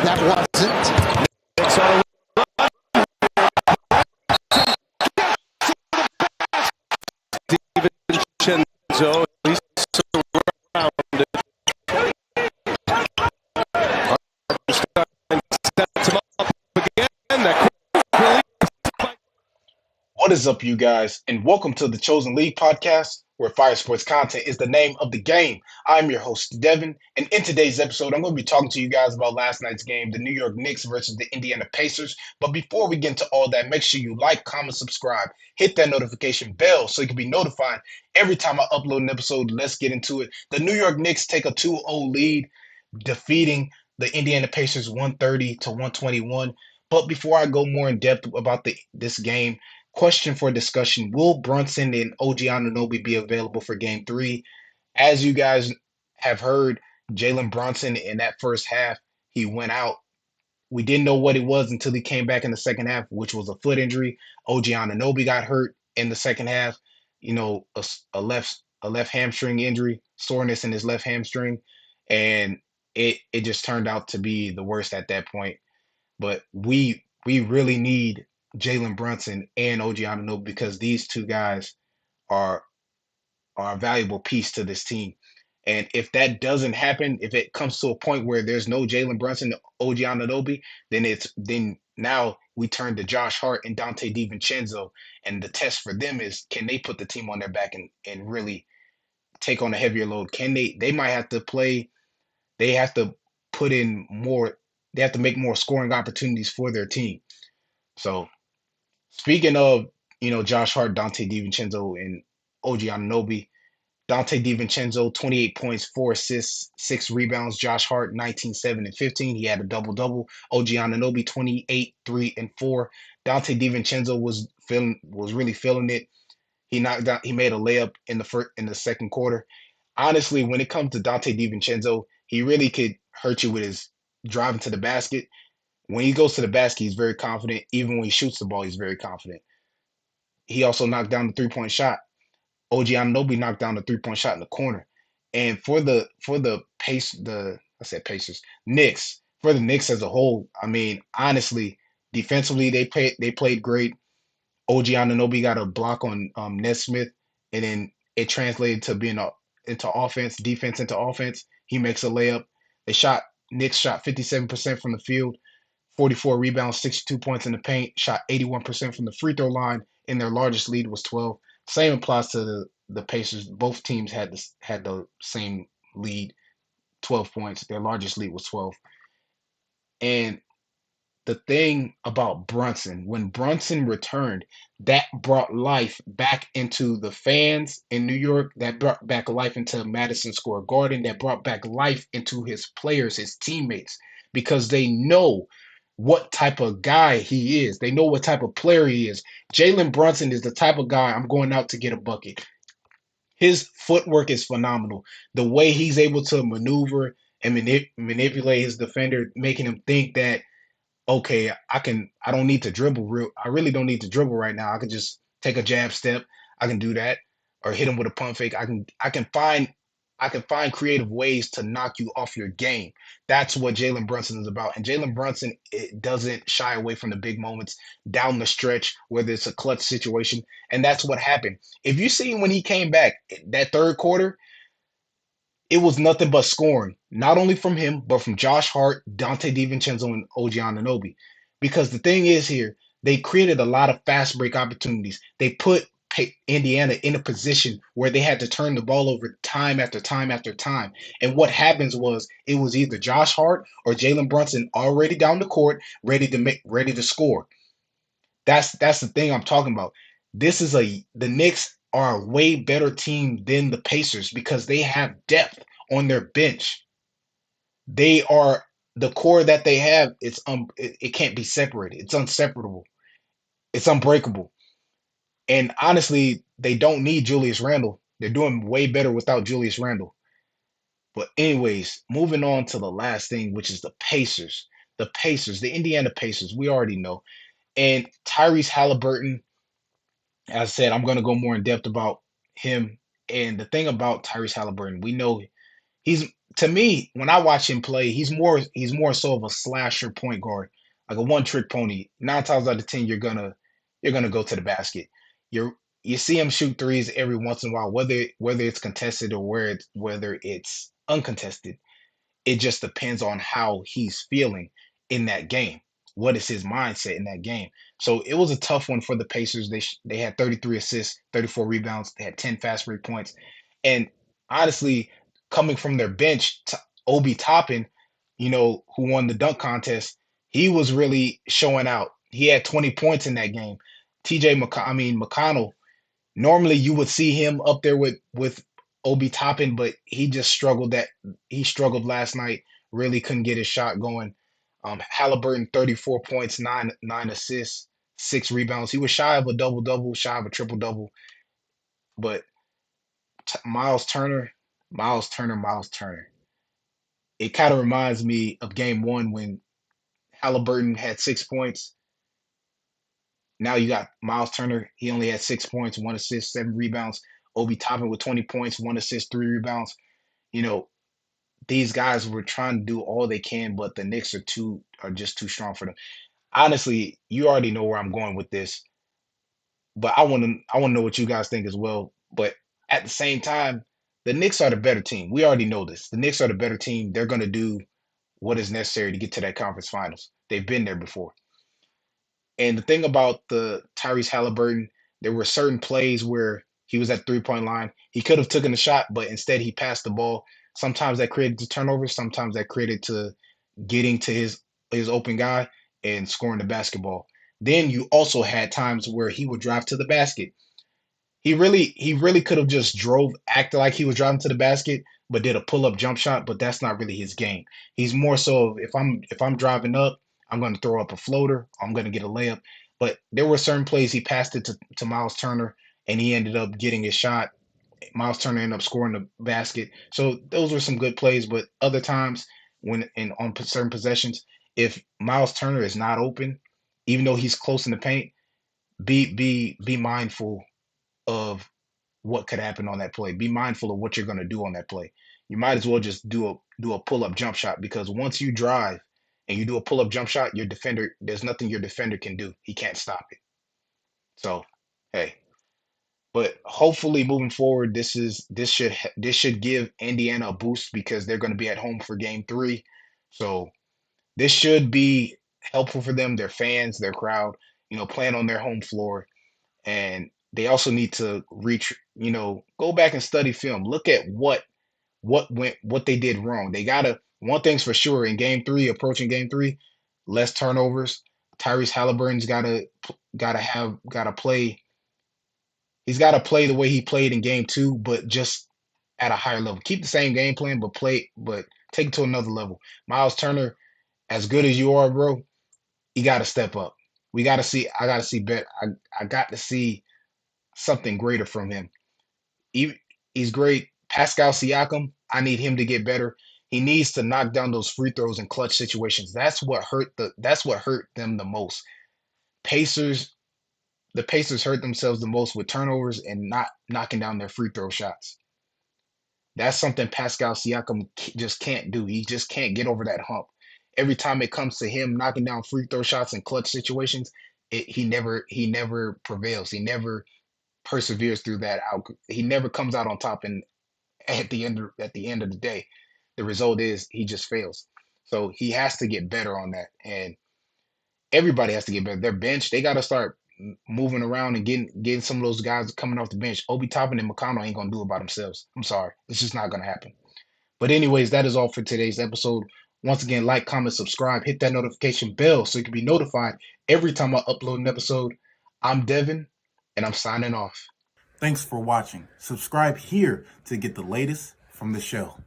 That wasn't. Knicks on DiVincenzo. He's surrounded. Sets him up again. That What is up, you guys, and welcome to the Chosen League podcast, where fire sports content is the name of the game. I'm your host, Devon, and in today's episode, I'm going to be talking to you guys about last night's game, the New York Knicks versus the Indiana Pacers. But before we get into all that, make sure you like, comment, subscribe, hit that notification bell so you can be notified every time I upload an episode. Let's get into it. The New York Knicks take a 2-0 lead, defeating the Indiana Pacers 130 to 121. But before I go more in depth about this game, question for discussion: will Brunson and OG Anunoby be available for Game 3? As you guys have heard, Jalen Brunson in that first half, he went out. We didn't know what it was until he came back in the second half, which was a foot injury. OG Anunoby got hurt in the second half, a left hamstring injury, soreness in his left hamstring, and it just turned out to be the worst at that point. But we really need Jalen Brunson and OG Anunoby because these two guys are a valuable piece to this team. And if that doesn't happen, if it comes to a point where there's no Jalen Brunson, OG Anunoby, then now we turn to Josh Hart and Dante DiVincenzo, and the test for them is, can they put the team on their back and really take on a heavier load? Can they might have to play, they have to put in more, they have to make more scoring opportunities for their team. So speaking of, Josh Hart, Dante DiVincenzo, and OG Anunoby, Dante DiVincenzo, 28 points, 4 assists, 6 rebounds. Josh Hart, 19, 7, and 15. He had a double-double. OG Anunoby, 28, 3, and 4. Dante DiVincenzo was really feeling it. He made a layup in the second quarter. Honestly, when it comes to Dante DiVincenzo, he really could hurt you with his driving to the basket. When he goes to the basket, he's very confident. Even when he shoots the ball, he's very confident. He also knocked down the three-point shot. OG Anunoby knocked down the three-point shot in the corner. And for the Pacers, Knicks, for the Knicks as a whole, I mean, honestly, defensively they played great. OG Anunoby got a block on Nesmith, and then it translated to being into defense into offense. He makes a layup. Knicks shot 57% from the field, 44 rebounds, 62 points in the paint, shot 81% from the free throw line, and their largest lead was 12. Same applies to the Pacers. Both teams had the same lead, 12 points. Their largest lead was 12. And the thing about Brunson, when Brunson returned, that brought life back into the fans in New York, that brought back life into Madison Square Garden, that brought back life into his players, his teammates, because they know what type of guy he is. They know what type of player he is. Jalen Brunson is the type of guy, I'm going out to get a bucket. His footwork is phenomenal. The way he's able to maneuver and manipulate his defender, making him think that, okay, I don't need to dribble I really don't need to dribble right now. I can just take a jab step. I can do that, or hit him with a pump fake. I can find creative ways to knock you off your game. That's what Jalen Brunson is about. And Jalen Brunson, it doesn't shy away from the big moments down the stretch, whether it's a clutch situation. And that's what happened. If you see when he came back that third quarter, it was nothing but scoring, not only from him, but from Josh Hart, Dante DiVincenzo, and OG Anunoby. Because the thing is here, they created a lot of fast break opportunities. They put Indiana in a position where they had to turn the ball over time after time after time. And what happens was it was either Josh Hart or Jalen Brunson already down the court, ready to score. That's the thing I'm talking about. The Knicks are a way better team than the Pacers because they have depth on their bench. They are the core that they have. It can't be separated. It's inseparable. It's unbreakable. And honestly, they don't need Julius Randle. They're doing way better without Julius Randle. But anyways, moving on to the last thing, which is the Pacers. The Pacers, the Indiana Pacers, we already know. And Tyrese Halliburton, as I said, I'm going to go more in depth about him. And the thing about Tyrese Halliburton, we know he's to me, when I watch him play, he's more so of a slasher point guard, like a one trick pony. 9 times out of 10, you're gonna go to the basket. You see him shoot threes every once in a while, whether it's contested or whether it's uncontested. It just depends on how he's feeling in that game. What is his mindset in that game? So it was a tough one for the Pacers. They had 33 assists, 34 rebounds. They had 10 fast break points, and honestly, coming from their bench, Obi Toppin, who won the dunk contest, he was really showing out. He had 20 points in that game. McConnell. Normally, you would see him up there with Obi Toppin, but he struggled last night. Really couldn't get his shot going. Halliburton, 34 points, nine assists, 6 rebounds. He was shy of a double double, shy of a triple double. But Miles Turner, Miles Turner, Miles Turner. It kind of reminds me of Game One when Halliburton had 6 points. Now you got Miles Turner. He only had 6 points, 1 assist, 7 rebounds. Obi Toppin with 20 points, 1 assist, 3 rebounds. You know, these guys were trying to do all they can, but the Knicks are just too strong for them. Honestly, you already know where I'm going with this, but I want to know what you guys think as well. But at the same time, the Knicks are the better team. We already know this. The Knicks are the better team. They're going to do what is necessary to get to that conference finals. They've been there before. And the thing about the Tyrese Halliburton, there were certain plays where he was at 3 point line. He could have taken a shot, but instead he passed the ball. Sometimes that created the turnovers. Sometimes that created to getting to his open guy and scoring the basketball. Then you also had times where he would drive to the basket. He really could have just acted like he was driving to the basket, but did a pull up jump shot. But that's not really his game. He's more so if I'm driving up, I'm going to throw up a floater. I'm going to get a layup. But there were certain plays he passed it to Miles Turner, and he ended up getting his shot. Miles Turner ended up scoring the basket. So those were some good plays. But other times on certain possessions, if Miles Turner is not open, even though he's close in the paint, be mindful of what could happen on that play. Be mindful of what you're going to do on that play. You might as well just do a pull up jump shot, because once you drive and you do a pull up jump shot, there's nothing your defender can do. He can't stop it. So, hey, but hopefully moving forward, this should give Indiana a boost because they're going to be at home for Game 3. So this should be helpful for them, their fans, their crowd, playing on their home floor. And they also need to go back and study film. Look at what they did wrong. They gotta one thing's for sure in approaching game three, less turnovers. Tyrese Halliburton's gotta play. He's gotta play the way he played in game two, but just at a higher level. Keep the same game plan, but take it to another level. Miles Turner, as good as you are, bro, you gotta step up. I gotta see better. I got to see something greater from him. He, he's great. Pascal Siakam, I need him to get better. He needs to knock down those free throws in clutch situations. That's what hurt them the most. Pacers, the Pacers hurt themselves the most with turnovers and not knocking down their free throw shots. That's something Pascal Siakam just can't do. He just can't get over that hump. Every time it comes to him knocking down free throw shots in clutch situations, he never prevails. He never perseveres through that out. He never comes out on top, and at the end of the day, the result is he just fails. So he has to get better on that, and everybody has to get better. Their bench, they got to start moving around and getting some of those guys coming off the bench. Obi Toppin and McConnell ain't gonna do it by themselves. I'm sorry, it's just not gonna happen. But anyways, that is all for today's episode. Once again, like, comment, subscribe, hit that notification bell so you can be notified every time I upload an episode. I'm Devon, and I'm signing off. Thanks for watching. Subscribe here to get the latest from the show.